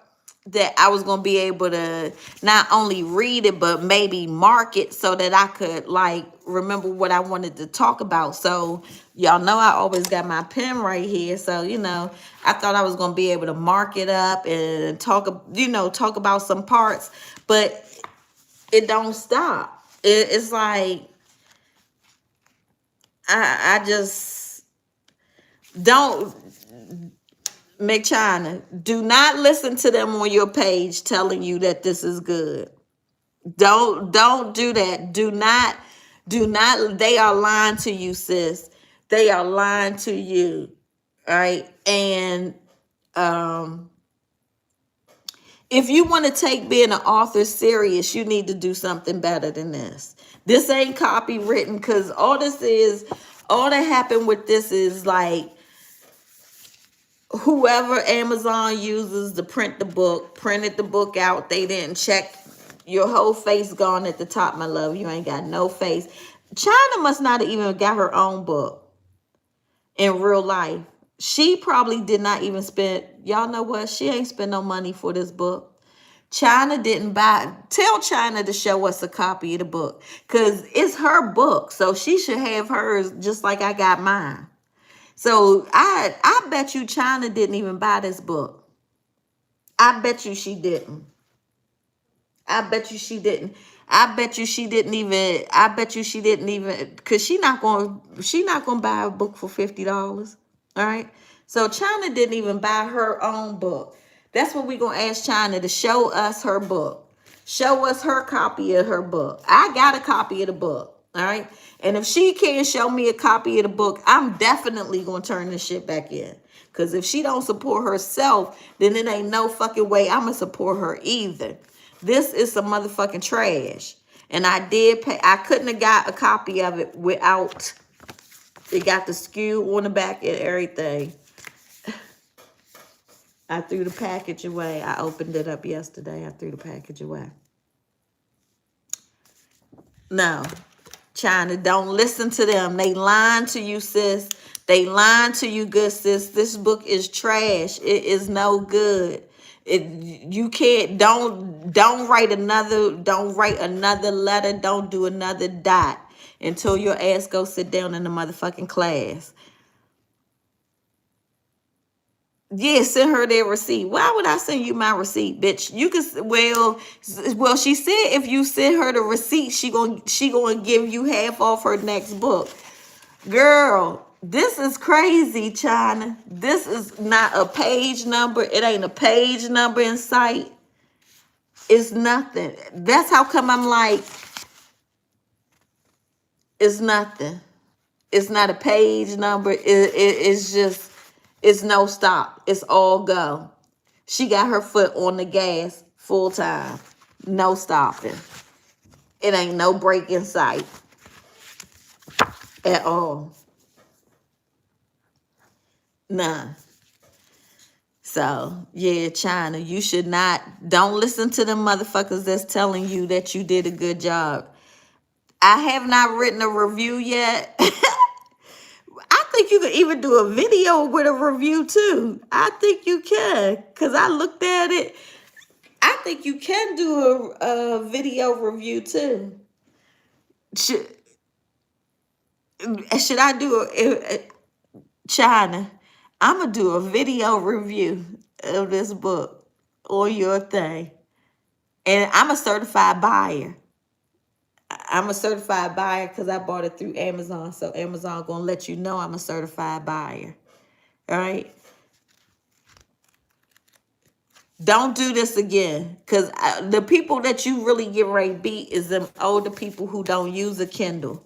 that I was gonna be able to not only read it but maybe mark it so that I could like remember what I wanted to talk about. So y'all know I always got my pen right here. So I thought I was gonna be able to mark it up and talk about some parts, but it don't stop. It's like I just don't. McChina, do not listen to them on your page telling you that this is good. Don't do that. Do not. They are lying to you, sis. They are lying to you. All right. And if you want to take being an author serious, you need to do something better than this. This ain't copywritten, because all that happened with this is like whoever Amazon uses to print the book, printed the book out. They didn't check. Your whole face gone at the top, my love. You ain't got no face. China must not have even got her own book in real life. She probably did not even spend, y'all know what? She ain't spend no money for this book. China didn't buy. Tell China to show us a copy of the book, because it's her book. So she should have hers just like I got mine. So I bet you China didn't even buy this book. I bet you she didn't. I bet you she didn't. I bet you she didn't even. I bet you she didn't even. Cause she not gonna buy a book for $50. All right. So China didn't even buy her own book. That's what we gonna ask China to show us her book. Show us her copy of her book. I got a copy of the book. All right. And if she can't show me a copy of the book, I'm definitely gonna turn this shit back in. Cause if she don't support herself, then it ain't no fucking way I'm gonna support her either. This is some motherfucking trash. And I did pay. I couldn't have got a copy of it without it got the skew on the back and everything. I threw the package away. I opened it up yesterday. I threw the package away. No, China, don't listen to them. They lying to you, sis. They lying to you, good sis. This book is trash. It is no good. You can't. Don't write another. Don't write another letter. Don't do another dot until your ass go sit down in the motherfucking class. Yeah, send her their receipt. Why would I send you my receipt, bitch? You can well. She said if you send her the receipt, she gonna give you half off her next book. Girl, this is crazy, China. This is not a page number. It ain't a page number in sight. It's nothing. That's how come I'm like, it's nothing. It's not a page number. It's just, it's no stop. It's all go. She got her foot on the gas full time. No stopping. It ain't no break in sight at all. None. So, yeah, China, you should not, don't listen to them motherfuckers that's telling you that you did a good job. I have not written a review yet. I think you can even do a video with a review too. I think you can, because I looked at it. I think you can do a video review too. Should I do China? I'm gonna do a video review of this book or your thing. And I'm a certified buyer. I'm a certified buyer because I bought it through Amazon. So Amazon gonna let you know I'm a certified buyer. All right. Don't do this again, because the people that you really get ready to beat is them older people who don't use a Kindle.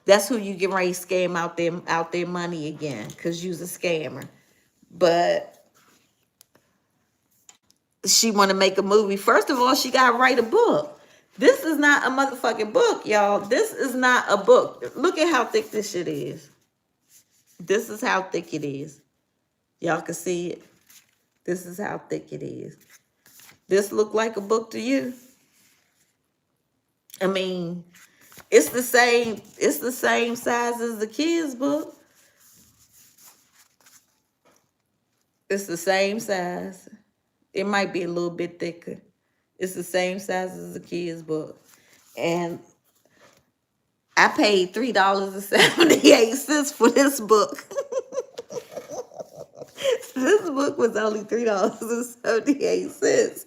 That's who you get ready to scam out their money again, because you's a scammer. But she want to make a movie. First of all, she got to write a book. This is not a motherfucking book, y'all. This is not a book. Look at how thick this shit is. This is how thick it is. Y'all can see it. This is how thick it is. This look like a book to you? I mean, it's the same size as the kids' book. It's the same size. It might be a little bit thicker. It's the same size as the kids' book. And I paid $3.78 for this book. This book was only $3.78.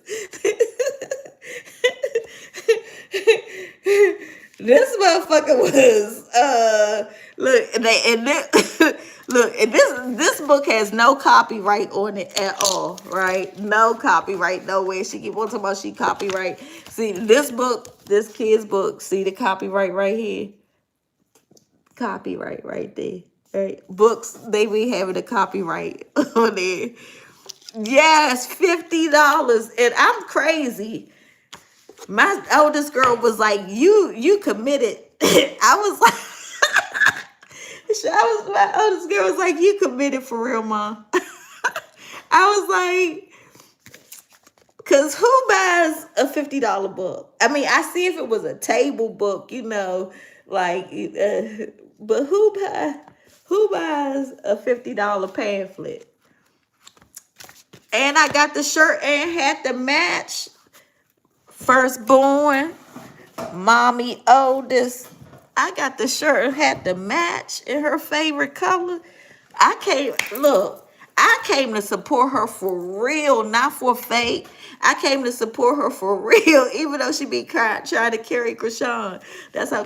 This motherfucker was look and this, look, and this book has no copyright on it at all, right? No copyright nowhere. She keep on talking about she copyright. See this book, this kid's book. See the copyright right here. Copyright right there. Right? Books, they be having a copyright on there. Yes, $50. And I'm crazy. My oldest girl was like, you committed. I was like, my oldest girl was like, you committed for real, Mom. I was like, because who buys a $50 book? I mean, I see if it was a table book, like, but who buys a $50 pamphlet? And I got the shirt and hat to match. Firstborn, mommy oldest. I got the shirt and hat to match in her favorite color. I came to support her for real, not for fake. I came to support her for real, even though she be trying to carry Krishan. That's how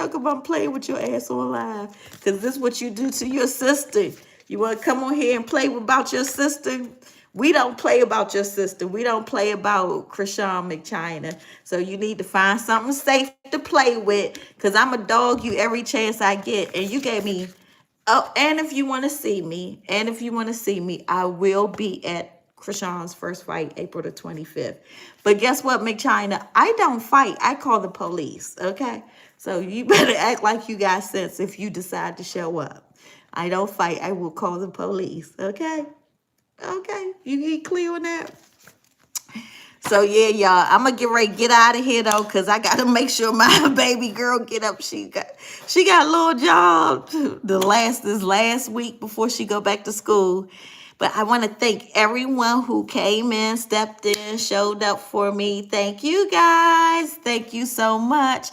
come I'm playing with your ass on live. Because this is what you do to your sister. You want to come on here and play about your sister? We don't play about your sister. We don't play about Krishan McChina. So you need to find something safe to play with, because I'm a dog you every chance I get. And you gave me, oh, and if you want to see me, I will be at Krishan's first fight, April the 25th. But guess what, McChina? I don't fight. I call the police, okay? So you better act like you got sense if you decide to show up. I don't fight. I will call the police, okay? Okay, you get clear on that? So yeah, y'all, I'm gonna get out of here though, cause I gotta make sure my baby girl get up. She got a little job this last week before she go back to school. But I want to thank everyone who came in, stepped in, showed up for me. Thank you guys. Thank you so much.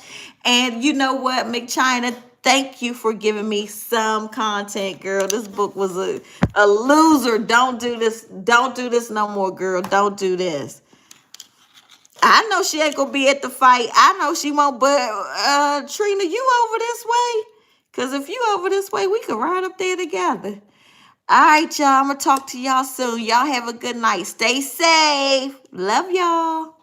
And you know what, McChina, thank you for giving me some content, girl. This book was a loser. Don't do this. Don't do this no more, girl. Don't do this. I know she ain't gonna be at the fight. I know she won't, but Trina, you over this way? Because if you over this way, we could ride up there together. All right, y'all. I'm going to talk to y'all soon. Y'all have a good night. Stay safe. Love y'all.